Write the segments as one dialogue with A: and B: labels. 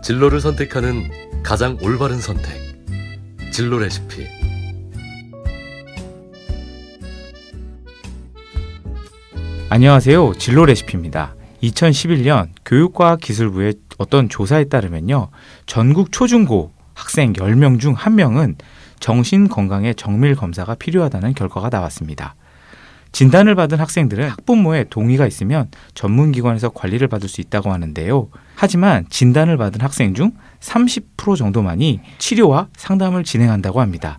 A: 진로를 선택하는 가장 올바른 선택. 진로 레시피.
B: 안녕하세요. 진로 레시피입니다. 2011년 교육과학기술부의 어떤 조사에 따르면요. 전국 초중고 학생 10명 중 1명은 정신건강의 정밀 검사가 필요하다는 결과가 나왔습니다. 진단을 받은 학생들은 학부모의 동의가 있으면 전문기관에서 관리를 받을 수 있다고 하는데요. 하지만 진단을 받은 학생 중 30% 정도만이 치료와 상담을 진행한다고 합니다.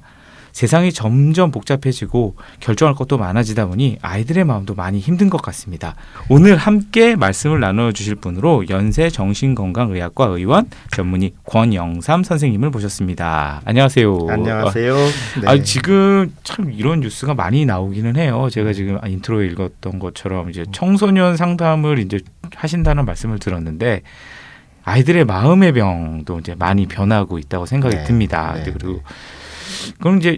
B: 세상이 점점 복잡해지고 결정할 것도 많아지다 보니 아이들의 마음도 많이 힘든 것 같습니다. 오늘 함께 말씀을 나눠주실 분으로 연세정신건강의학과 의원 전문의 권영삼 선생님을 모셨습니다. 안녕하세요.
C: 안녕하세요. 네.
B: 지금 참 이런 뉴스가 많이 나오기는 해요. 제가 지금 인트로에 읽었던 것처럼 이제 청소년 상담을 이제 하신다는 말씀을 들었는데 아이들의 마음의 병도 이제 많이 변하고 있다고 생각이 듭니다.
C: 네.
B: 그리고 그럼 이제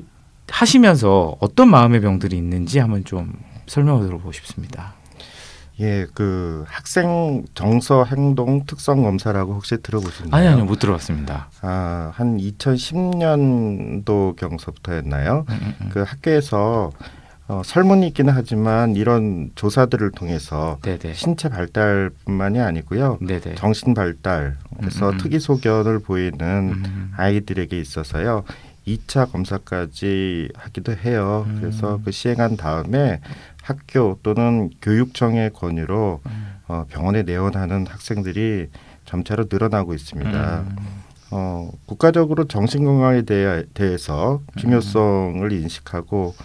B: 하시면서 어떤 마음의 병들이 있는지 한번 좀 설명을 들어보고 싶습니다.
C: 예, 그 학생 정서 행동 특성 검사라고 혹시 들어보셨나요?
B: 아니요, 못 들어봤습니다.
C: 한 2010년도 경서부터였나요? 그 학교에서 설문이 있기는 하지만 이런 조사들을 통해서
B: 네네.
C: 신체 발달뿐만이 아니고요.
B: 네네.
C: 정신 발달에서 특이 소견을 보이는 아이들에게 있어서요. 2차 검사까지 하기도 해요. 그래서 그 시행한 다음에 학교 또는 교육청의 권유로 병원에 내원하는 학생들이 점차로 늘어나고 있습니다. 국가적으로 정신건강에 대해서 중요성을 인식하고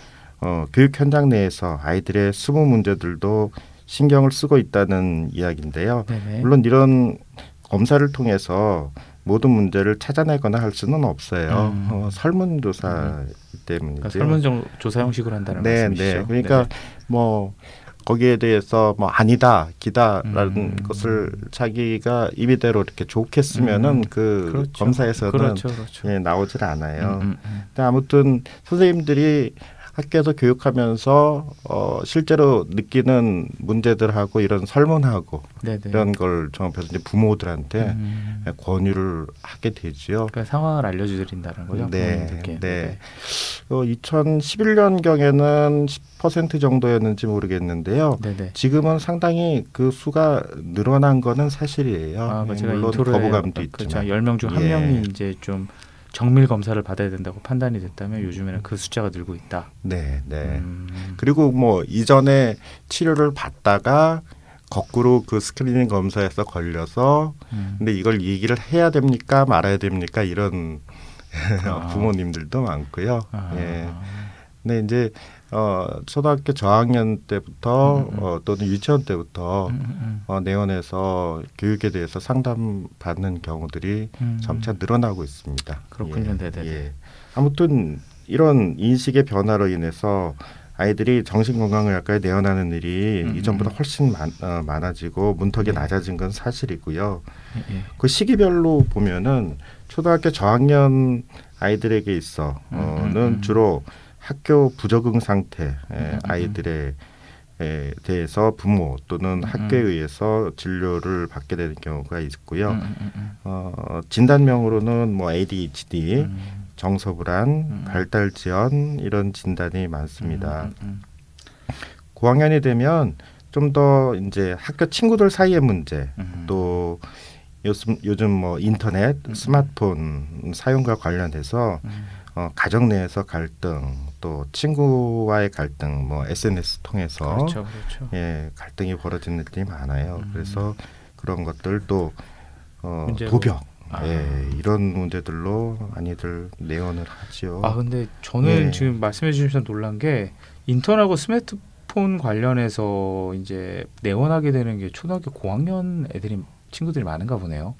C: 교육 현장 내에서 아이들의 수모 문제들도 신경을 쓰고 있다는 이야기인데요.
B: 네네.
C: 물론 이런 검사를 통해서 모든 문제를 찾아내거나 할 수는 없어요. 설문조사이기 때문이죠.
B: 그러니까 설문조사 형식으로 한다는 말씀이시죠?
C: 네. 그러니까 뭐 거기에 대해서 뭐 아니다, 기다라는 것을 자기가 입이대로 이렇게 좋게 쓰면은 그
B: 그렇죠.
C: 검사에서는
B: 그렇죠.
C: 예, 나오질 않아요. 근데 아무튼 선생님들이 학교에서 교육하면서 실제로 느끼는 문제들하고 이런 설문하고
B: 네네.
C: 이런 걸 종합해서 이제 부모들한테 권유를 하게 되지요.
B: 그러니까 상황을 알려드린다는 거죠?
C: 네. 2011년경에는 10% 정도였는지 모르겠는데요.
B: 네네.
C: 지금은 상당히 그 수가 늘어난 거는 사실이에요.
B: 제가
C: 물론
B: 인트로에
C: 거부감도
B: 그렇죠.
C: 있지만.
B: 10명 중 1명이 이제 좀 정밀 검사를 받아야 된다고 판단이 됐다면 요즘에는 그 숫자가 늘고 있다.
C: 네. 그리고 뭐 이전에 치료를 받다가 거꾸로 그 스크리닝 검사에서 걸려서 근데 이걸 얘기를 해야 됩니까 말아야 됩니까 이런 부모님들도 많고요. 예. 근데 이제 초등학교 저학년 때부터 또는 유치원 때부터 내원해서 교육에 대해서 상담받는 경우들이 점차 늘어나고 있습니다.
B: 그렇군요. 네네.
C: 예. 아무튼 이런 인식의 변화로 인해서 아이들이 정신건강의학과에 내원하는 일이 이전보다 훨씬 많아지고 문턱이 낮아진 건 사실이고요. 그 시기별로 보면은 초등학교 저학년 아이들에게 있어는 주로 학교 부적응 상태 아이들에 대해서 부모 또는 학교에 의해서 진료를 받게 되는 경우가 있고요. 진단명으로는 뭐 ADHD, 정서불안, 발달지연 이런 진단이 많습니다. 고학년이 되면 좀 더 이제 학교 친구들 사이의 문제 또 요즘 뭐 인터넷, 스마트폰 사용과 관련해서 가정 내에서 갈등, 또 친구와의 갈등, 뭐 SNS 통해서
B: 그렇죠.
C: 예, 갈등이 벌어지는 일이 많아요. 그래서 그런 것들 또 도벽, 이런 문제들로 많이들 내원을 하지요.
B: 근데 저는 지금 말씀해 주셔서 놀란 게 인터넷하고 스마트폰 관련해서 이제 내원하게 되는 게 초등학교 고학년 친구들이 많은가 보네요.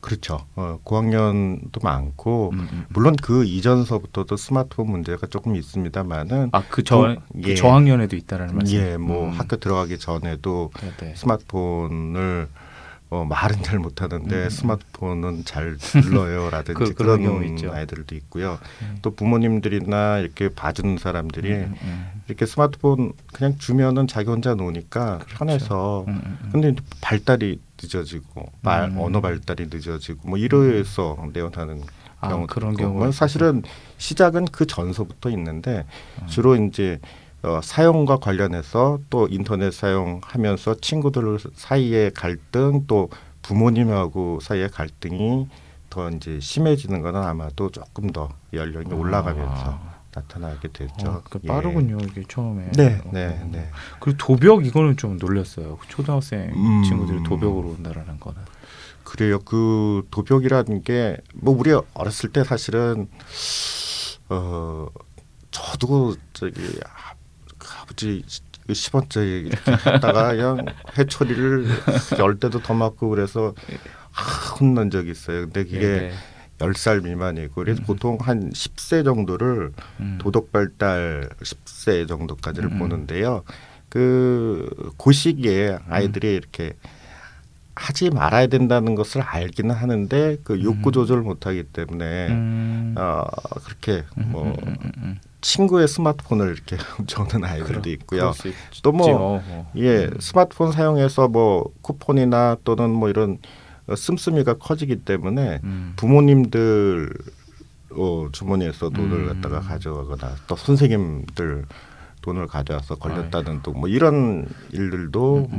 C: 그렇죠. 고학년도 많고 물론 그 이전서부터도 스마트폰 문제가 조금 있습니다만은
B: 그 저학년에도 있다라는 말씀.
C: 뭐 학교 들어가기 전에도 스마트폰을 말은 잘 못하는데 스마트폰은 잘 불러요라든지
B: 그런
C: 그런
B: 경우 있죠.
C: 아이들도 있고요. 또 부모님들이나 이렇게 봐주는 사람들이 이렇게 스마트폰 그냥 주면은 자기 혼자 노니까
B: 그렇죠.
C: 편해서 근데 발달이 늦어지고 언어 발달이 늦어지고 뭐 이래서 내원하는 경우도
B: 그런
C: 있고.
B: 경우가
C: 사실은 시작은 그 전서부터 있는데 주로 이제 사용과 관련해서 또 인터넷 사용하면서 친구들 사이의 갈등 또 부모님하고 사이의 갈등이 더 이제 심해지는 거는 아마도 조금 더 연령이 올라가면서 나타나게 되죠.
B: 빠르군요 이게 처음에.
C: 네.
B: 그리고 도벽 이거는 좀 놀랐어요. 초등학생 친구들이 도벽으로 온다라는 거는.
C: 그래요. 그 도벽이라는 게 뭐 우리 어렸을 때 사실은 저도 저기 아버지 10원짜리 했다가 그냥 회초리를 10대도 더 맞고 그래서 혼난 적이 있어요. 근데 그게 10살 미만이고 그래서 보통 한 10세 정도를 도덕 발달 10세 정도까지를 보는데요. 그 시기에 아이들이 이렇게 하지 말아야 된다는 것을 알기는 하는데 그 욕구 조절을 못하기 때문에 그렇게 뭐 친구의 스마트폰을 이렇게 훔쳐오는 아이들도 있고요. 또 뭐 스마트폰 사용해서 뭐 쿠폰이나 또는 뭐 이런 씀씀이가 커지기 때문에 부모님들 주머니에서 돈을 갖다가 가져가거나 또 선생님들 돈을 가져와서 걸렸다는 또 뭐 이런 일들도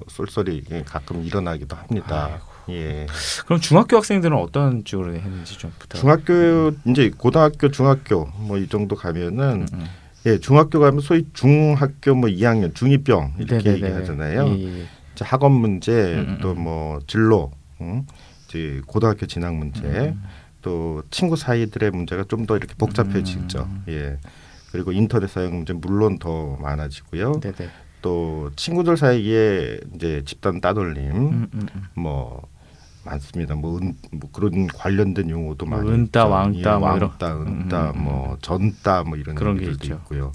C: 쏠쏠이 가끔 일어나기도 합니다. 예.
B: 그럼 중학교 학생들은 어떤 쪽으로 했는지 좀 부탁.
C: 중학교 이제 고등학교, 중학교 뭐 이 정도 가면은 중학교 가면 소위 중학교 뭐 2학년 중2병 이렇게 얘기하잖아요. 학원 문제 또 뭐 진로, 이제 고등학교 진학 문제, 또 친구 사이들의 문제가 좀 더 이렇게 복잡해지죠. 예. 그리고 인터넷 사용 문제 물론 더 많아지고요. 또 친구들 사이에 이제 집단 따돌림 뭐 많습니다. 뭐 그런 관련된 용어도 많이
B: 은따, 왕따,
C: 은따, 뭐 전따 뭐 이런
B: 그런 게
C: 얘기들도
B: 있죠.
C: 있고요.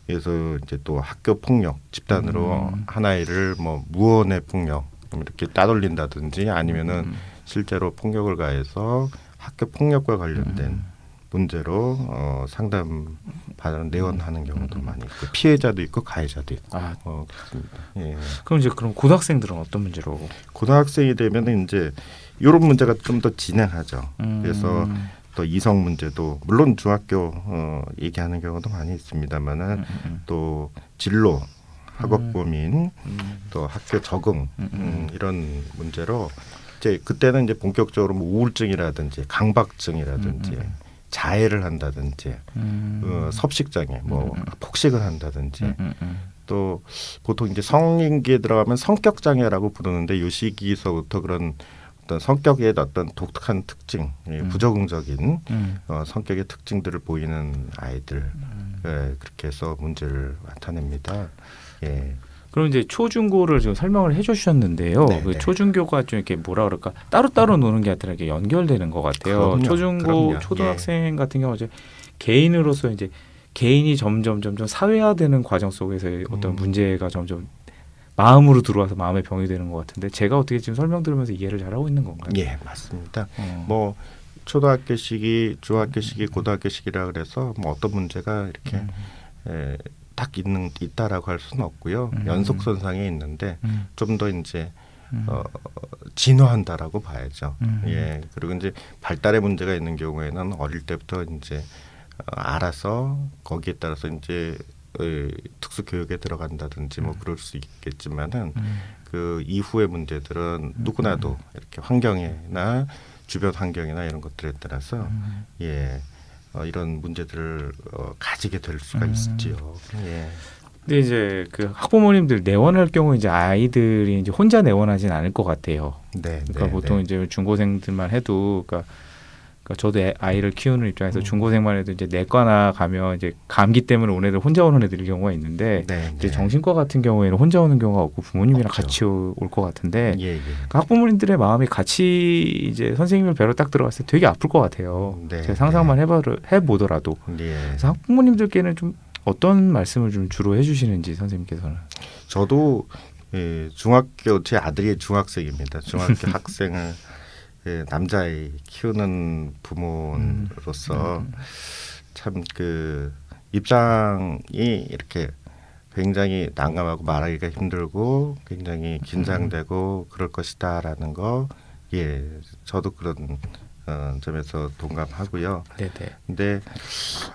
C: 그래서 이제 또 학교 폭력 집단으로 한 아이를 뭐 무언의 폭력 이렇게 따돌린다든지 아니면은 실제로 폭력을 가해서 학교 폭력과 관련된 문제로 상담 받는 내원하는 경우도 많이 있고 피해자도 있고 가해자도 있고 그렇습니다. 예.
B: 그럼 이제 고등학생들은 어떤 문제로?
C: 고등학생이 되면 이제 이런 문제가 좀 더 진행하죠. 그래서 또 이성 문제도 물론 중학교 얘기하는 경우도 많이 있습니다만은 또 진로, 학업 고민, 또 학교 적응 이런 문제로 이제 그때는 이제 본격적으로 뭐 우울증이라든지 강박증이라든지 자해를 한다든지 섭식장애, 뭐 폭식을 한다든지 또 보통 이제 성인기에 들어가면 성격 장애라고 부르는데 이 시기서부터 그런 어떤 성격의 어떤 독특한 특징, 부적응적인 성격의 특징들을 보이는 아이들 그렇게 해서 문제를 나타냅니다. 예.
B: 그럼 이제 초중고를 지금 설명을 해주셨는데요. 그 초중교가 좀 이렇게 뭐라 그럴까 따로따로 노는 게 아니라 이렇게 연결되는 것 같아요. 초중고 초등학생 같은 경우 이제 개인으로서 이제 개인이 점점 사회화되는 과정 속에서 어떤 문제가 점점 마음으로 들어와서 마음의 병이 되는 것 같은데 제가 어떻게 지금 설명 들으면서 이해를 잘하고 있는 건가요?
C: 예, 맞습니다. 뭐 초등학교 시기, 중학교 시기, 고등학교 시기라 그래서 뭐 어떤 문제가 이렇게 딱 있다라고 할 수는 없고요. 연속선상에 있는데 좀 더 이제 진화한다라고 봐야죠. 예. 그리고 이제 발달의 문제가 있는 경우에는 어릴 때부터 이제 알아서 거기에 따라서 이제 특수 교육에 들어간다든지 뭐 그럴 수 있겠지만은 그 이후의 문제들은 누구나도 이렇게 환경이나 주변 환경이나 이런 것들에 따라서 이런 문제들을 가지게 될 수가 있지요. 예.
B: 근데 이제 그 학부모님들 내원할 경우 이제 아이들이 이제 혼자 내원하진 않을 것 같아요. 그러니까 보통 이제 중고생들만 해도 그러니까 저도 아이를 키우는 입장에서 중고생만 해도 이제 내과나 가면 이제 감기 때문에 온 애들 혼자 오는 애들의 경우가 있는데 이제 정신과 같은 경우에는 혼자 오는 경우가 없고 부모님이랑 같이 올 것 같은데 그러니까 학부모님들의 마음이 같이 이제 선생님을 뵈러 딱 들어갔을 때 되게 아플 것 같아요. 제가 상상만 해보더라도 그래서 학부모님들께는 좀 어떤 말씀을 좀 주로 해주시는지 선생님께서는.
C: 저도 예, 중학교 제 아들이 중학생입니다. 중학교 학생을 남자아이 키우는 부모로서 참 그 입장이 이렇게 굉장히 난감하고 말하기가 힘들고 굉장히 긴장되고 그럴 것이다라는 거 저도 그런 점에서 동감하고요.
B: 네네.
C: 근데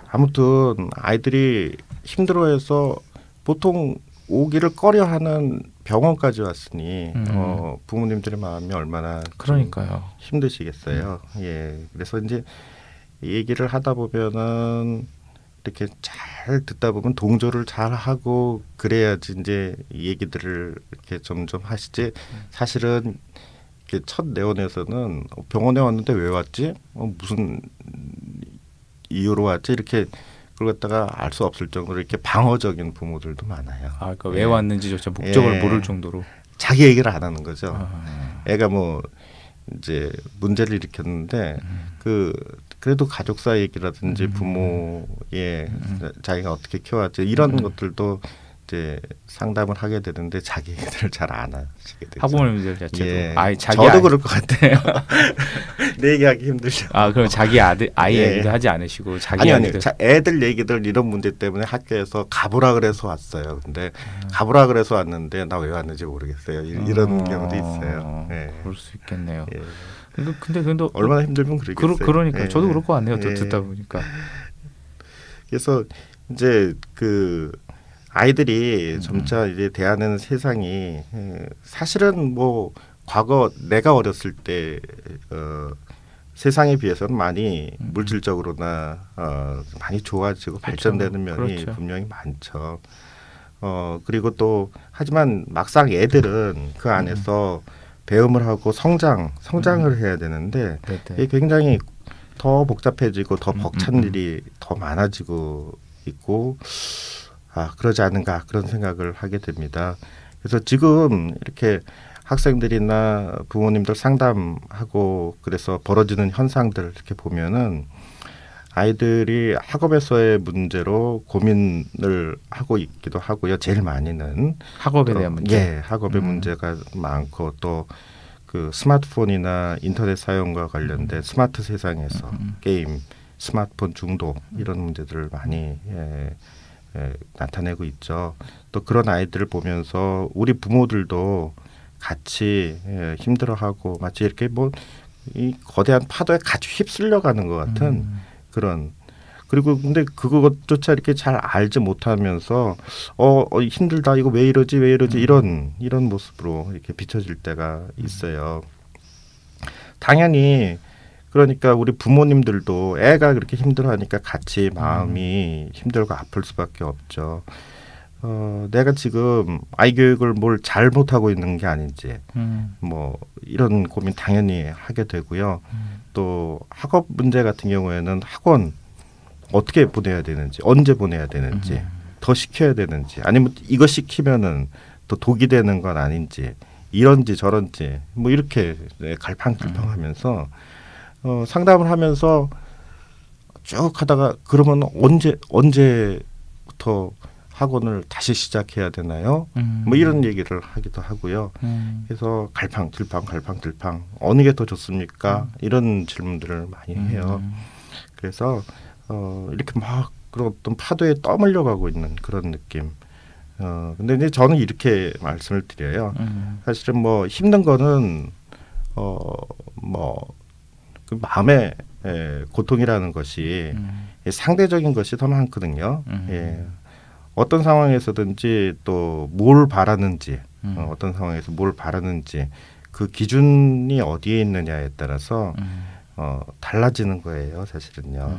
C: 아무튼 아이들이 힘들어해서 보통 오기를 꺼려하는 병원까지 왔으니 부모님들의 마음이 얼마나
B: 그러니까요.
C: 힘드시겠어요. 그래서 이제 얘기를 하다 보면은 이렇게 잘 듣다 보면 동조를 잘 하고 그래야지 이제 얘기들을 이렇게 점점 하시지. 사실은 이렇게 첫 내원에서는 병원에 왔는데 왜 왔지? 무슨 이유로 왔지? 이렇게 그걸 갖다가 알 수 없을 정도로 이렇게 방어적인 부모들도 많아요.
B: 그러니까 왜 왔는지조차 목적을 모를 정도로
C: 자기 얘기를 안 하는 거죠. 애가 뭐 이제 문제를 일으켰는데 그래도 가족사 얘기라든지 부모의 자기가 어떻게 키워왔지 이런 것들도 이제 상담을 하게 되는데 자기 얘기들을 잘 안 하시게 되죠.
B: 학부모님들 자체도
C: 저도 그럴 것 같아요. 내 얘기하기 힘들죠.
B: 그럼 자기 아이 얘기도 하지 않으시고 자기
C: 아니 애들 얘기들 이런 문제 때문에 학교에서 가보라 그래서 왔어요. 근데 가보라 그래서 왔는데 나 왜 왔는지 모르겠어요. 이런 경우도 있어요.
B: 그럴 수 있겠네요. 근데
C: 얼마나 힘들면 그러겠어요.
B: 그러니까 저도 그럴 것 같네요. 또 듣다 보니까.
C: 그래서 이제 그 아이들이 점차 이제 대하는 세상이 사실은 뭐 과거 내가 어렸을 때 세상에 비해서는 많이 물질적으로나 많이 좋아지고 발전되는 면이
B: 그렇죠.
C: 분명히 많죠. 그리고 또 하지만 막상 애들은 그 안에서 배움을 하고 성장을 해야 되는데 이게 굉장히 더 복잡해지고 더 벅찬 일이 더 많아지고 있고 그러지 않은가 그런 생각을 하게 됩니다. 그래서 지금 이렇게 학생들이나 부모님들 상담하고 그래서 벌어지는 현상들 이렇게 보면은 아이들이 학업에서의 문제로 고민을 하고 있기도 하고요. 제일 많이는
B: 학업에 대한 문제.
C: 학업의 문제가 많고 또 그 스마트폰이나 인터넷 사용과 관련된 스마트 세상에서 게임, 스마트폰 중독 이런 문제들을 많이 나타내고 있죠. 또 그런 아이들을 보면서 우리 부모들도 같이 힘들어하고 마치 이렇게 뭐 이 거대한 파도에 같이 휩쓸려가는 것 같은 그런 그리고 근데 그것조차 이렇게 잘 알지 못하면서 힘들다 이거 왜 이러지 이런 모습으로 이렇게 비춰질 때가 있어요. 당연히 그러니까 우리 부모님들도 애가 그렇게 힘들어하니까 같이 마음이 힘들고 아플 수밖에 없죠. 내가 지금 아이 교육을 뭘 잘못하고 있는 게 아닌지 뭐 이런 고민 당연히 하게 되고요. 또 학업 문제 같은 경우에는 학원 어떻게 보내야 되는지 언제 보내야 되는지 더 시켜야 되는지 아니면 이거 시키면은 또 독이 되는 건 아닌지 이런지 저런지 뭐 이렇게 갈팡질팡하면서 상담을 하면서 쭉 하다가 그러면 언제부터 학원을 다시 시작해야 되나요? 뭐 이런 얘기를 하기도 하고요. 그래서 갈팡질팡 어느 게 더 좋습니까? 이런 질문들을 많이 해요. 그래서 이렇게 막 그런 어떤 파도에 떠밀려 가고 있는 그런 느낌. 근데 이제 저는 이렇게 말씀을 드려요. 사실은 뭐 힘든 거는 뭐 그 마음의 고통이라는 것이 상대적인 것이 더 많거든요. 어떤 상황에서든지 또 뭘 바라는지 어떤 상황에서 뭘 바라는지 그 기준이 어디에 있느냐에 따라서 달라지는 거예요. 사실은요.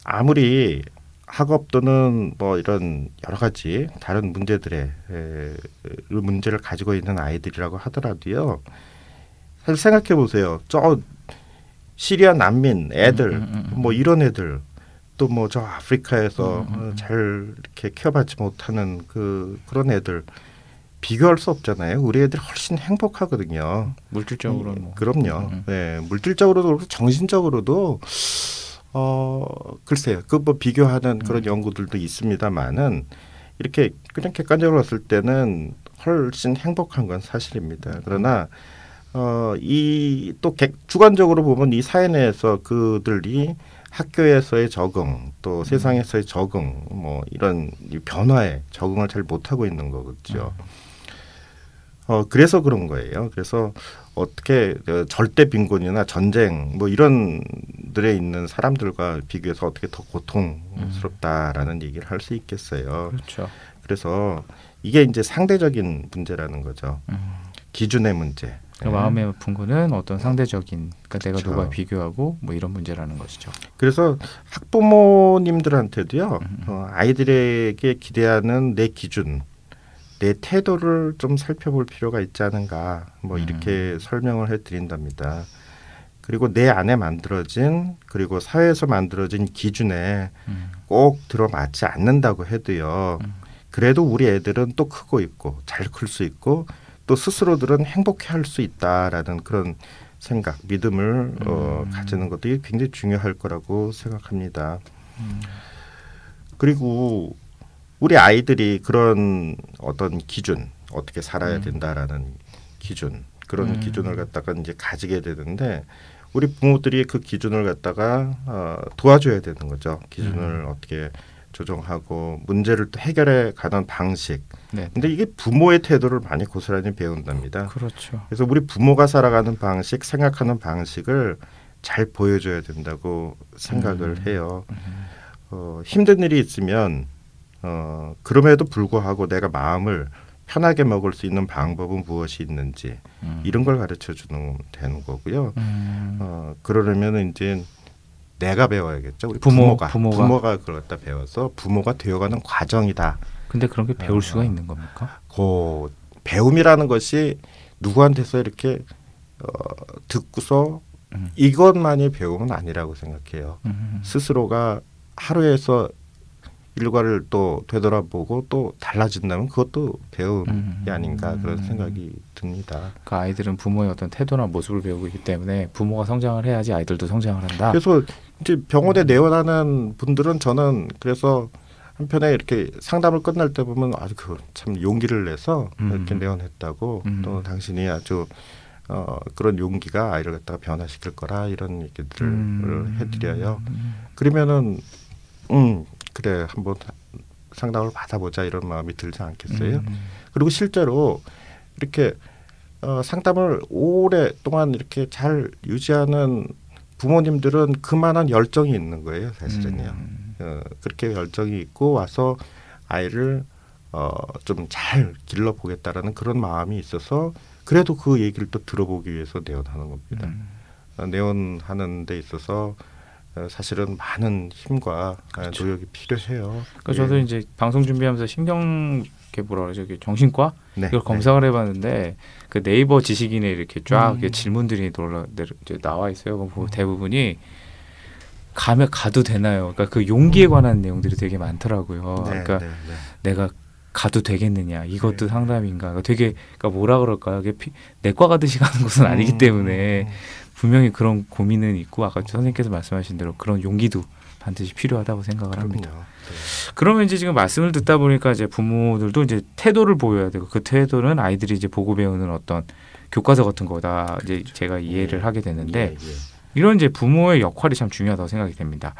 C: 아무리 학업 또는 뭐 이런 여러 가지 다른 문제를 가지고 있는 아이들이라고 하더라도요. 사실 생각해 보세요. 저 시리아 난민 애들 뭐 이런 애들 또 뭐 저 아프리카에서 잘 이렇게 케어받지 못하는 그런 애들 비교할 수 없잖아요. 우리 애들 훨씬 행복하거든요.
B: 물질적으로
C: 그럼요. 네, 물질적으로도 그렇고 정신적으로도 글쎄요. 그 뭐 비교하는 그런 연구들도 있습니다만은 이렇게 그냥 객관적으로 봤을 때는 훨씬 행복한 건 사실입니다. 그러나 이 또 주관적으로 보면 이 사회 내에서 그들이 학교에서의 적응, 또 세상에서의 적응, 뭐 이런 이 변화에 적응을 잘 못하고 있는 거겠죠. 그래서 그런 거예요. 그래서 어떻게 절대 빈곤이나 전쟁 뭐 이런 들에 있는 사람들과 비교해서 어떻게 더 고통스럽다라는 얘기를 할 수 있겠어요.
B: 그렇죠.
C: 그래서 이게 이제 상대적인 문제라는 거죠. 기준의 문제.
B: 그 마음의 아픈 거는 어떤 상대적인, 그러니까 내가
C: 그렇죠.
B: 누가 비교하고 뭐 이런 문제라는 것이죠.
C: 그래서 학부모님들한테도요, 아이들에게 기대하는 내 기준, 내 태도를 좀 살펴볼 필요가 있지 않은가, 뭐 이렇게 설명을 해드린답니다. 그리고 내 안에 만들어진, 그리고 사회에서 만들어진 기준에 꼭 들어맞지 않는다고 해도요, 그래도 우리 애들은 또 크고 있고 잘 클 수 있고 또 스스로들은 행복해할 수 있다라는 그런 생각, 믿음을 가지는 것도 굉장히 중요할 거라고 생각합니다. 그리고 우리 아이들이 그런 어떤 기준, 어떻게 살아야 된다라는 기준, 그런 기준을 갖다가 이제 가지게 되는데 우리 부모들이 그 기준을 갖다가 도와줘야 되는 거죠. 기준을 어떻게 조정하고 문제를 또 해결해 가는 방식.
B: 네.
C: 근데 이게 부모의 태도를 많이 고스란히 배운답니다.
B: 그렇죠.
C: 그래서 우리 부모가 살아가는 방식, 생각하는 방식을 잘 보여줘야 된다고 생각을 해요. 힘든 일이 있으면 그럼에도 불구하고 내가 마음을 편하게 먹을 수 있는 방법은 무엇이 있는지 이런 걸 가르쳐 주는 되는 거고요. 그러려면 이제 내가 배워야겠죠. 우리 부모가 그걸 갖다 배워서 부모가 되어가는 과정이다.
B: 근데 그런 게 배울 수가 있는 겁니까?
C: 그 배움이라는 것이 누구한테서 이렇게 듣고서 이것만이 배움은 아니라고 생각해요. 스스로가 하루에서 일과를 또 되돌아보고 또 달라진다면 그것도 배움이 아닌가 그런 생각이 듭니다.
B: 그 아이들은 부모의 어떤 태도나 모습을 배우고 있기 때문에 부모가 성장을 해야지 아이들도 성장을 한다.
C: 그래서 이제 병원에 내원하는 분들은 저는 그래서 한편에 이렇게 상담을 끝날 때 보면 아주 참 용기를 내서 이렇게 내원했다고 또 당신이 아주 그런 용기가 아이를 갖다가 변화시킬 거라 이런 얘기들을 해드려요. 그러면은 그래 한번 상담을 받아보자 이런 마음이 들지 않겠어요? 그리고 실제로 이렇게 상담을 오랫동안 이렇게 잘 유지하는 부모님들은 그만한 열정이 있는 거예요, 사실은요. 그렇게 열정이 있고 와서 아이를 좀 잘 길러보겠다라는 그런 마음이 있어서 그래도 그 얘기를 또 들어보기 위해서 내원하는 겁니다. 내원하는 데 있어서 사실은 많은 힘과
B: 그렇죠.
C: 노력이 필요해요.
B: 그러니까 저도 이제 방송 준비하면서 뭐라 그러죠? 정신과
C: 네,
B: 이걸 검색을 해봤는데 그 네이버 지식인에 이렇게 쫙 질문들이 나와 있어요. 그럼 대부분이 가도 되나요? 그러니까 그 용기에 관한 내용들이 되게 많더라고요.
C: 네,
B: 그러니까
C: 네, 네.
B: 내가 가도 되겠느냐? 이것도 상담인가? 그러니까 뭐라 그럴까요? 내과 가듯이 가는 것은 아니기 때문에 분명히 그런 고민은 있고 아까 선생님께서 말씀하신 대로 그런 용기도 반드시 필요하다고 생각을 합니다.
C: 네.
B: 그러면 이제 지금 말씀을 듣다 보니까 이제 부모들도 이제 태도를 보여야 되고 그 태도는 아이들이 이제 보고 배우는 어떤 교과서 같은 거다 이제 제가 이해를 하게 되는데 이런 이제 부모의 역할이 참 중요하다고 생각이 됩니다.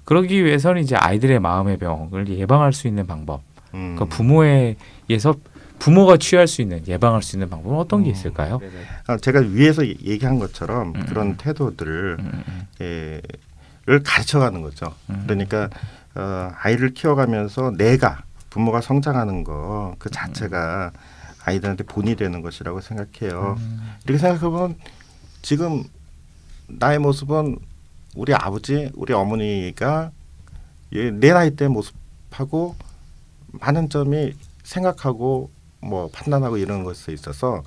B: 그러기 위해서는 이제 아이들의 마음의 병을 예방할 수 있는 방법, 그러니까 부모에게서 부모가 취할 수 있는 예방할 수 있는 방법은 어떤 게 있을까요?
C: 제가 위에서 얘기한 것처럼 그런 태도들을 가르쳐가는 거죠. 그러니까 아이를 키워가면서 내가 부모가 성장하는 거 그 자체가 아이들한테 본이 되는 것이라고 생각해요. 이렇게 생각해보면 지금 나의 모습은 우리 아버지, 우리 어머니가 내 나이 때 모습하고 많은 점이 생각하고 뭐 판단하고 이런 것에 있어서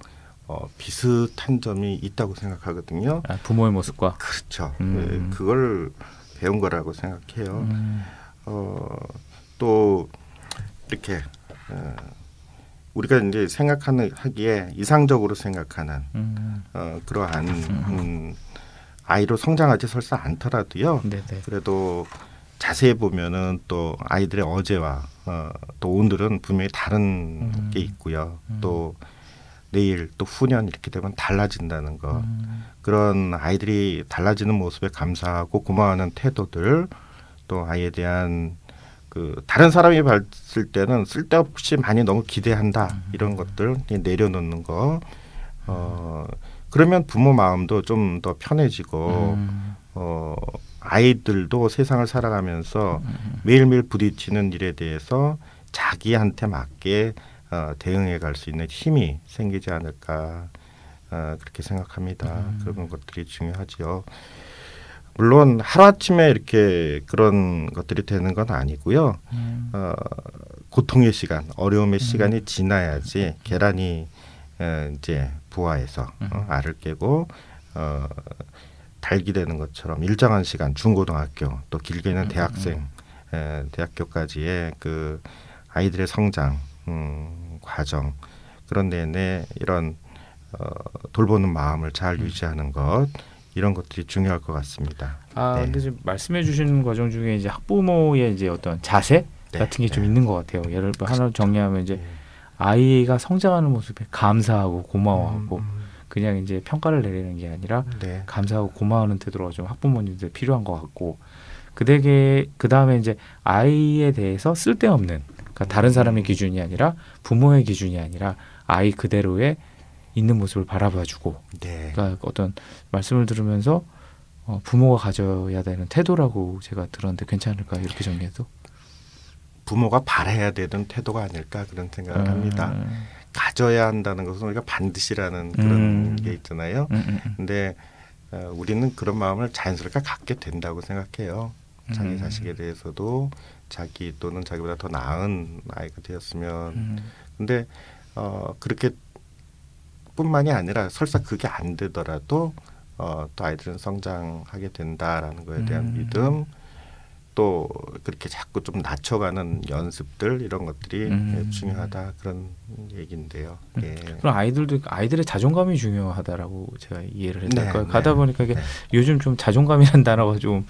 C: 비슷한 점이 있다고 생각하거든요.
B: 부모의 모습과
C: 그렇죠. 그걸 배운 거라고 생각해요. 또 이렇게 우리가 이제 하기에 이상적으로 생각하는 그러한 아이로 성장하지 설사 않더라도요.
B: 네네.
C: 그래도 자세히 보면은 또 아이들의 어제와 또 오늘은 분명히 다른 게 있고요. 또 내일 또 후년 이렇게 되면 달라진다는 거. 그런 아이들이 달라지는 모습에 감사하고 고마워하는 태도들, 또 아이에 대한 그 다른 사람이 봤을 때는 쓸데없이 많이 너무 기대한다 이런 것들 내려놓는 거. 그러면 부모 마음도 좀 더 편해지고 아이들도 세상을 살아가면서 매일매일 부딪히는 일에 대해서 자기한테 맞게 대응해 갈 수 있는 힘이 생기지 않을까 그렇게 생각합니다. 그런 것들이 중요하죠. 물론 하루아침에 이렇게 그런 것들이 되는 건 아니고요. 고통의 시간, 어려움의 시간이 지나야지 계란이 이제 부화해서 알을 깨고 달기 되는 것처럼 일정한 시간, 중고등학교 또 길게는 대학생, 대학교까지의 그 아이들의 성장 과정 그런 내내 이런 돌보는 마음을 잘 유지하는 것 이런 것들이 중요할 것 같습니다. 네.
B: 근데 지금 말씀해 주시는 과정 중에 이제 학부모의 이제 어떤 자세 같은 게 좀 있는 것 같아요. 예를 들어 하나 정리하면 이제 아이가 성장하는 모습에 감사하고 고마워하고 그냥 이제 평가를 내리는 게 아니라 감사하고 고마워하는 태도가 좀 학부모님들 필요한 것 같고 그 다음에 이제 아이에 대해서 쓸데없는 그러니까 다른 사람의 기준이 아니라 부모의 기준이 아니라 아이 그대로의 있는 모습을 바라봐주고 그러니까 어떤 말씀을 들으면서 부모가 가져야 되는 태도라고 제가 들었는데 괜찮을까요? 이렇게 정리해도
C: 부모가 바라야 되는 태도가 아닐까 그런 생각을 합니다. 가져야 한다는 것은 우리가 반드시라는 그런 게 있잖아요. 근데 우리는 그런 마음을 자연스럽게 갖게 된다고 생각해요. 자기 자식에 대해서도 자기 또는 자기보다 더 나은 아이가 되었으면 근데 그렇게 뿐만이 아니라 설사 그게 안 되더라도 또 아이들은 성장하게 된다라는 거에 대한 믿음 또 그렇게 자꾸 좀 낮춰가는 연습들 이런 것들이 중요하다 그런 얘기인데요. 예.
B: 그럼 아이들의 자존감이 중요하다라고 제가 이해를 했을까요? 가다 보니까 이게 요즘 좀 자존감이라는 단어가 좀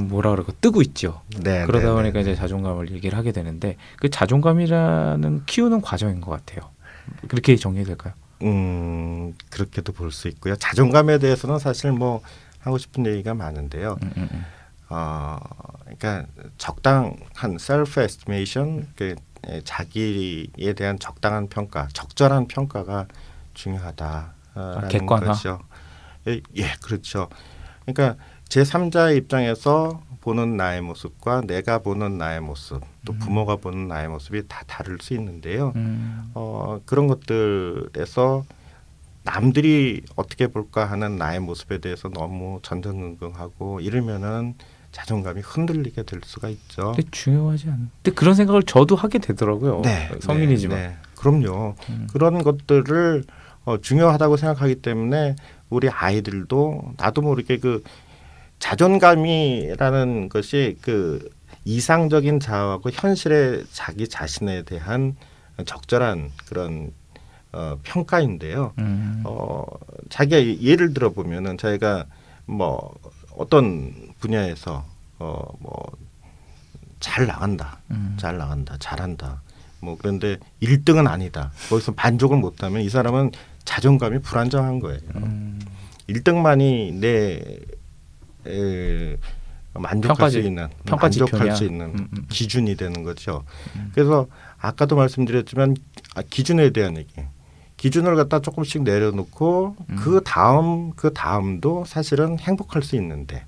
B: 뭐라 그럴까 뜨고 있죠. 그러다 보니까 이제 자존감을 얘기를 하게 되는데 그 자존감이라는 키우는 과정인 것 같아요. 그렇게 정리해도 될까요?
C: 그렇게도 볼 수 있고요. 자존감에 대해서는 사실 뭐 하고 싶은 얘기가 많은데요. 그러니까 적당한 self estimation, 자기에 대한 적당한 평가, 적절한 평가가 중요하다라는
B: 객관화?
C: 거죠. 예, 그렇죠. 그러니까 제3자의 입장에서 보는 나의 모습과 내가 보는 나의 모습, 또 부모가 보는 나의 모습이 다 다를 수 있는데요. 그런 것들에서 남들이 어떻게 볼까 하는 나의 모습에 대해서 너무 전전긍긍하고 이러면은 자존감이 흔들리게 될 수가 있죠.
B: 근데 중요하지 않은. 근데 그런 생각을 저도 하게 되더라고요. 성인이지만.
C: 그럼요. 그런 것들을 중요하다고 생각하기 때문에 우리 아이들도 나도 모르게 그 자존감이라는 것이 그 이상적인 자아하고 현실의 자기 자신에 대한 적절한 그런 평가인데요. 자기가 예를 들어 보면은 자기가 뭐 어떤 분야에서 뭐 잘 나간다, 잘한다. 뭐 그런데 1등은 아니다. 거기서 만족을 못하면 이 사람은 자존감이 불안정한 거예요. 1등만이 내 만족할 수 있는 기준이 되는 거죠. 그래서 아까도 말씀드렸지만 기준에 대한 얘기. 기준을 갖다 조금씩 내려놓고 그 다음도 사실은 행복할 수 있는데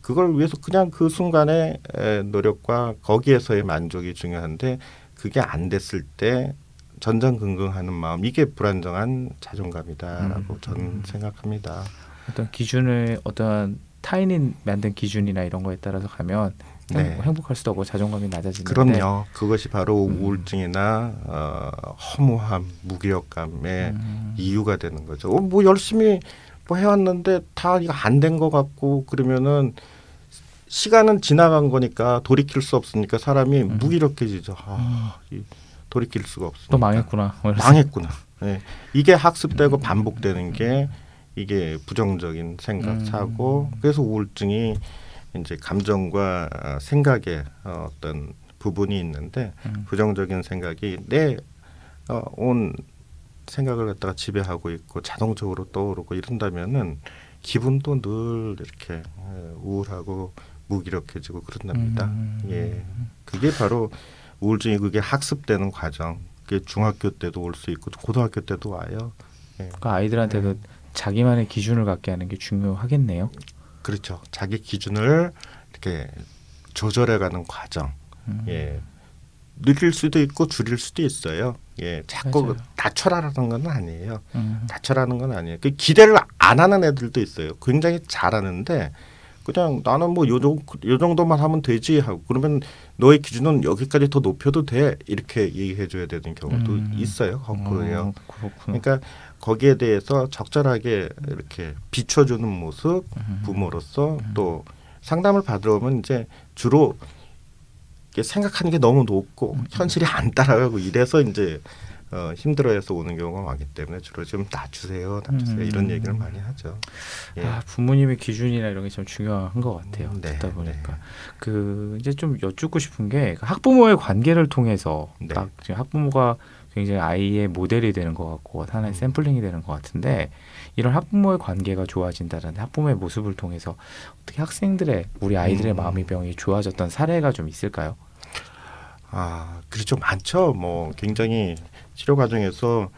C: 그걸 위해서 그냥 그 순간의 노력과 거기에서의 만족이 중요한데 그게 안 됐을 때 전전긍긍하는 마음 이게 불안정한 자존감이다라고 저는 생각합니다.
B: 어떤 기준을 어떤 타인이 만든 기준이나 이런 거에 따라서 가면 행복할 수도 없고 자존감이 낮아지는데
C: 그럼요. 그것이 바로 우울증이나 허무함, 무기력감의 이유가 되는 거죠. 뭐 열심히 뭐 해왔는데 다 이거 안 된 것 같고 그러면은 시간은 지나간 거니까 돌이킬 수 없으니까 사람이 무기력해지죠. 돌이킬 수가 없으니까.
B: 또 망했구나.
C: 네. 이게 학습되고 반복되는 게 이게 부정적인 생각, 사고 그래서 우울증이 이제 감정과 생각의 어떤 부분이 있는데 부정적인 생각이 내 온 생각을 갖다가 지배하고 있고 자동적으로 떠오르고 이런다면은 기분도 늘 이렇게 우울하고 무기력해지고 그런답니다. 예, 그게 바로 우울증이 그게 학습되는 과정. 그게 중학교 때도 올 수 있고 고등학교 때도 와요. 예.
B: 그러니까 아이들한테도 자기만의 기준을 갖게 하는 게 중요하겠네요.
C: 그렇죠. 자기 기준을 이렇게 조절해가는 과정. 예, 늘릴 수도 있고 줄일 수도 있어요. 예, 자꾸
B: 맞아요.
C: 낮춰라라는 건 아니에요. 낮춰라는 건 아니에요. 그 기대를 안 하는 애들도 있어요. 굉장히 잘하는데 그냥 나는 뭐 요 정도만 하면 되지 하고 그러면 너의 기준은 여기까지 더 높여도 돼 이렇게 얘기해줘야 되는 경우도 있어요. 거꾸로요.
B: 그렇구나.
C: 그러니까 거기에 대해서 적절하게 이렇게 비춰주는 모습 부모로서 또 상담을 받으러 오면 이제 주로 이렇게 생각하는 게 너무 높고 현실이 안 따라가고 이래서 이제 힘들어해서 오는 경우가 많기 때문에 주로 좀 낮추세요 이런 얘기를 많이 하죠. 예.
B: 부모님의 기준이나 이런 게 좀 중요한 것 같아요.
C: 네,
B: 듣다 보니까
C: 네.
B: 그 이제 좀 여쭙고 싶은 게 학부모의 관계를 통해서
C: 네.
B: 딱 지금 학부모가 굉장히 아이의 모델이 되는 것 같고 하나의 샘플링이 되는 것 같은데 이런 학부모의 관계가 좋아진다는 학부모의 모습을 통해서 어떻게 학생들의 우리 아이들의 마음의 병이 좋아졌던 사례가 좀 있을까요?
C: 그렇죠. 많죠. 뭐 굉장히 치료 과정에서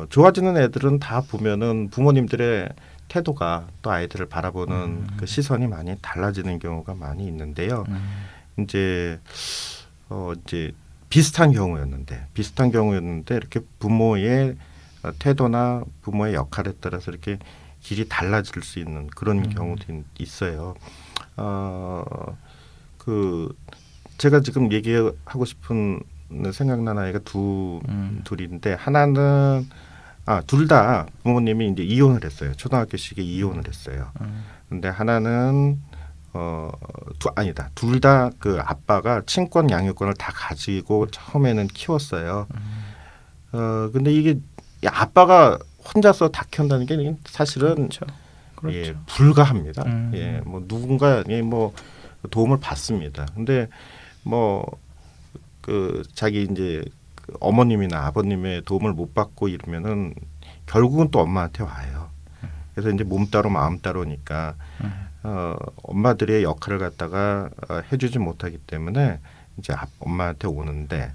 C: 좋아지는 애들은 다 보면은 부모님들의 태도가 또 아이들을 바라보는 그 시선이 많이 달라지는 경우가 많이 있는데요. 이제 비슷한 경우였는데 이렇게 부모의 태도나 부모의 역할에 따라서 이렇게 길이 달라질 수 있는 그런 경우도 있어요. 제가 지금 얘기하고 싶은 생각난 아이가 둘인데 하나는 둘 다 부모님이 이제 이혼을 했어요. 초등학교 시기에 이혼을 했어요. 근데 하나는 둘 다 그 아빠가 친권 양육권을 다 가지고 처음에는 키웠어요. 근데 이게 아빠가 혼자서 다 키운다는 게 사실은
B: 그렇죠.
C: 예, 불가합니다. 예, 뭐 누군가 뭐 도움을 받습니다. 근데 뭐 그 자기 이제 그 어머님이나 아버님의 도움을 못 받고 이러면은 결국은 또 엄마한테 와요. 그래서 이제 몸 따로 마음 따로니까 엄마들의 역할을 갖다가 해주지 못하기 때문에 이제 엄마한테 오는데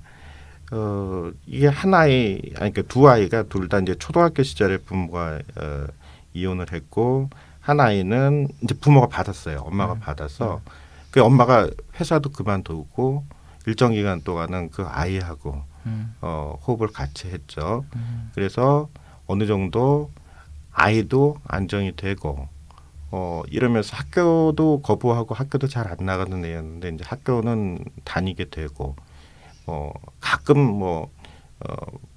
C: 이게 그러니까 두 아이가 둘 다 이제 초등학교 시절에 부모가 이혼을 했고 한 아이는 이제 부모가 받았어요. 엄마가 받아서 그 엄마가 회사도 그만두고 일정 기간 동안은 그 아이하고 호흡을 같이 했죠. 그래서 어느 정도 아이도 안정이 되고 이러면서 학교도 거부하고 학교도 잘 안 나가는 애였는데 이제 학교는 다니게 되고 가끔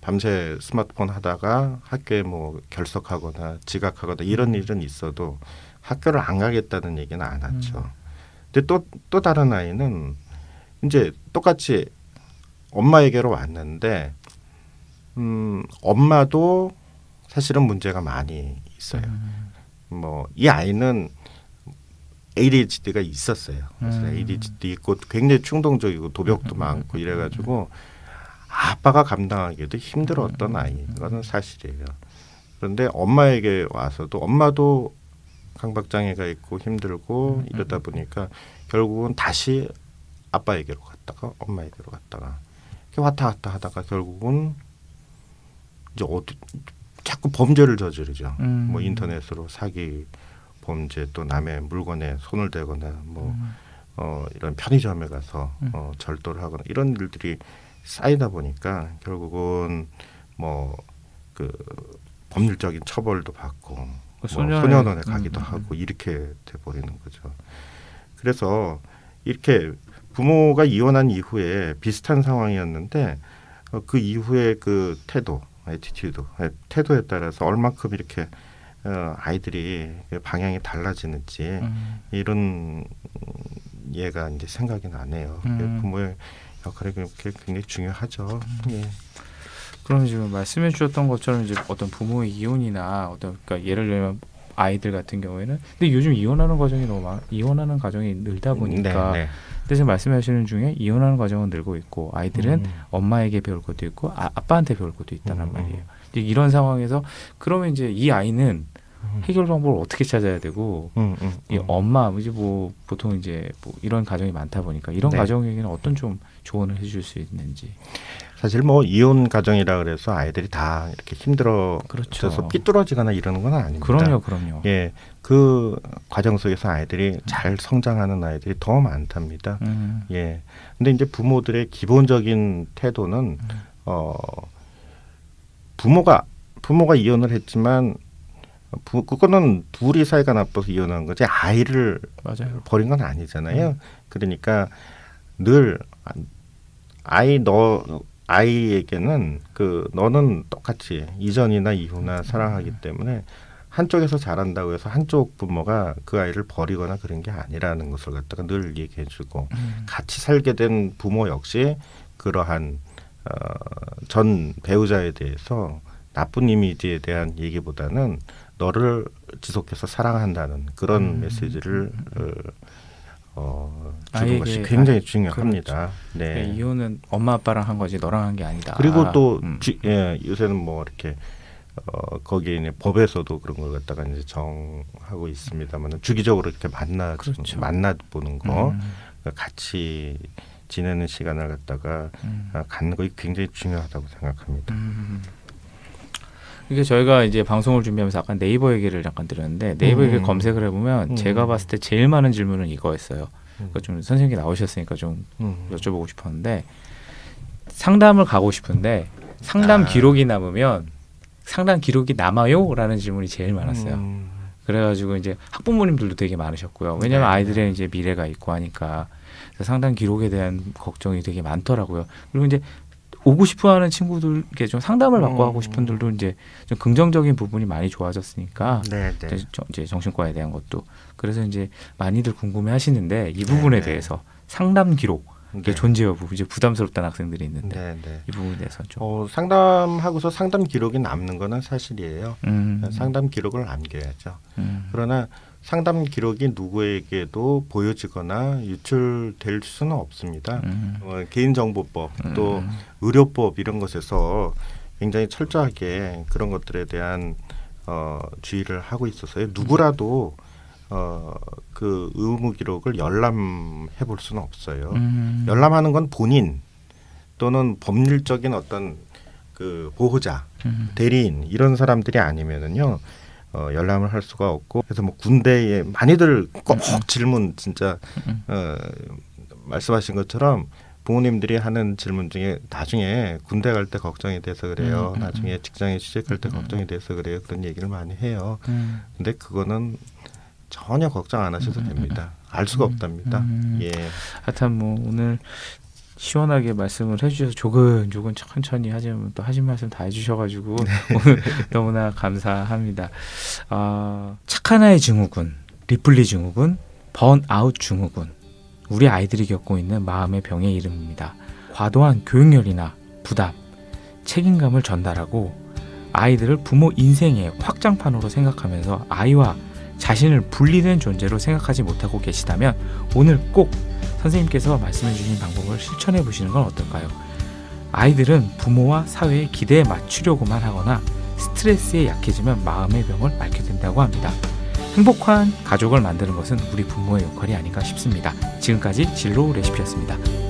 C: 밤새 스마트폰 하다가 학교에 뭐 결석하거나 지각하거나 이런 일은 있어도 학교를 안 가겠다는 얘기는 안 하죠. 근데 또 다른 아이는 이제 똑같이 엄마에게로 왔는데 엄마도 사실은 문제가 많이 있어요. 뭐 이 아이는 ADHD가 있었어요. 그래서 ADHD 있고 굉장히 충동적이고 도벽도 많고 이래가지고 아빠가 감당하기도 힘들었던 아이가 사실이에요. 그런데 엄마에게 와서도 엄마도 강박장애가 있고 힘들고 이러다 보니까 결국은 다시 아빠에게로 갔다가 엄마에게로 갔다가 이렇게 왔다 갔다 하다가 결국은 이제 자꾸 범죄를 저지르죠. 뭐 인터넷으로 사기 범죄 또 남의 물건에 손을 대거나 뭐 이런 편의점에 가서 절도를 하거나 이런 일들이 쌓이다 보니까 결국은 뭐 그 법률적인 처벌도 받고 뭐 소년원에 가기도 하고 이렇게 돼 버리는 거죠. 그래서 이렇게 부모가 이혼한 이후에 비슷한 상황이었는데 그 이후에 그 태도에 따라서 얼만큼 이렇게 아이들이 방향이 달라지는지 이런 예가 이제 생각이 나네요. 부모의 역할이 굉장히 중요하죠. 예.
B: 그럼 지금 말씀해 주셨던 것처럼 이제 어떤 부모의 이혼이나 그러니까 예를 들면 아이들 같은 경우에는 근데 요즘 이혼하는 과정이 이혼하는 가정이 늘다 보니까
C: 네.
B: 근데 지금 말씀하시는 중에 이혼하는 과정은 늘고 있고 아이들은 엄마에게 배울 것도 있고 아빠한테 배울 것도 있다는 말이에요. 이제 이런 상황에서 그러면 이제 이 아이는 해결 방법을 어떻게 찾아야 되고 이 엄마 이제 뭐 보통 이제 뭐 이런 가정이 많다 보니까 이런
C: 네.
B: 가정에게는 어떤 좀 조언을 해줄 수 있는지.
C: 사실 뭐 이혼 가정이라 그래서 아이들이 다 이렇게 힘들어져서
B: 그렇죠.
C: 삐뚤어지거나 이러는 건 아닙니다.
B: 그럼요.
C: 예, 그 과정 속에서 아이들이 잘 성장하는 아이들이 더 많답니다. 예, 근데 이제 부모들의 기본적인 태도는 부모가 이혼을 했지만 그거는 둘이 사이가 나빠서 이혼한 거지 아이를
B: 맞아요.
C: 버린 건 아니잖아요. 그러니까 늘 아이에게는 너는 똑같이 이전이나 이후나 사랑하기 때문에 한쪽에서 잘한다고 해서 한쪽 부모가 그 아이를 버리거나 그런 게 아니라는 것을 갖다가 늘 얘기해주고 같이 살게 된 부모 역시 그러한 전 배우자에 대해서 나쁜 이미지에 대한 얘기보다는 너를 지속해서 사랑한다는 그런 메시지를 주는 것이 굉장히 중요합니다.
B: 그렇죠.
C: 네.
B: 이혼은 엄마 아빠랑 한 거지 너랑 한 게 아니다.
C: 그리고 또 요새는 뭐 이렇게 거기에 이제 법에서도 그런 걸 갖다가 이제 정하고 있습니다만 주기적으로 이렇게 만나 보는 거 같이 지내는 시간을 갖다가 갖는 것이 굉장히 중요하다고 생각합니다.
B: 이게 저희가 이제 방송을 준비하면서 아까 네이버 얘기를 잠깐 드렸는데 네이버 얘기를 검색을 해보면 제가 봤을 때 제일 많은 질문은 이거였어요. 그러니까 좀 선생님이 나오셨으니까 좀 여쭤보고 싶었는데 상담을 가고 싶은데 상담 기록이 남으면 상담 기록이 남아요? 라는 질문이 제일 많았어요. 그래가지고 이제 학부모님들도 되게 많으셨고요. 왜냐하면 아이들의 이제 미래가 있고 하니까 상담 기록에 대한 걱정이 되게 많더라고요. 그리고 이제 오고 싶어하는 친구들께 좀 상담을 받고 하고 싶은 분들도 이제 좀 긍정적인 부분이 많이 좋아졌으니까 이제 정신과에 대한 것도 그래서 이제 많이들 궁금해하시는데 이 부분에 대해서 상담 기록 존재 여부 이제 부담스럽다는 학생들이 있는데 이 부분에 대해서 좀
C: 상담하고서 상담 기록이 남는 거는 사실이에요. 상담 기록을 남겨야죠. 그러나 상담 기록이 누구에게도 보여지거나 유출될 수는 없습니다. 개인정보법 또 의료법 이런 것에서 굉장히 철저하게 그런 것들에 대한 주의를 하고 있어서요. 누구라도 그 의무 기록을 열람해 볼 수는 없어요. 열람하는 건 본인 또는 법률적인 어떤 그 보호자, 대리인 이런 사람들이 아니면은요. 열람을 할 수가 없고 그래서 뭐 군대에 많이들 꼭 질문 진짜 말씀하신 것처럼 부모님들이 하는 질문 중에 나중에 군대 갈 때 걱정이 돼서 그래요. 나중에 직장에 취직할 때 걱정이 돼서 그래요. 그런 얘기를 많이 해요. 근데 그거는 전혀 걱정 안 하셔도 됩니다. 알 수가 없답니다. 예.
B: 하여튼 뭐 오늘 시원하게 말씀을 해주셔서 조근조근 천천히 하시면 또 하신 말씀 다 해주셔가지고 오늘 너무나 감사합니다. 착한 아이 증후군, 리플리 증후군, 번아웃 증후군 우리 아이들이 겪고 있는 마음의 병의 이름입니다. 과도한 교육열이나 부담, 책임감을 전달하고 아이들을 부모 인생의 확장판으로 생각하면서 아이와 자신을 분리된 존재로 생각하지 못하고 계시다면 오늘 꼭 선생님께서 말씀해 주신 방법을 실천해 보시는 건 어떨까요? 아이들은 부모와 사회의 기대에 맞추려고만 하거나 스트레스에 약해지면 마음의 병을 앓게 된다고 합니다. 행복한 가족을 만드는 것은 우리 부모의 역할이 아닌가 싶습니다. 지금까지 진로 레시피였습니다.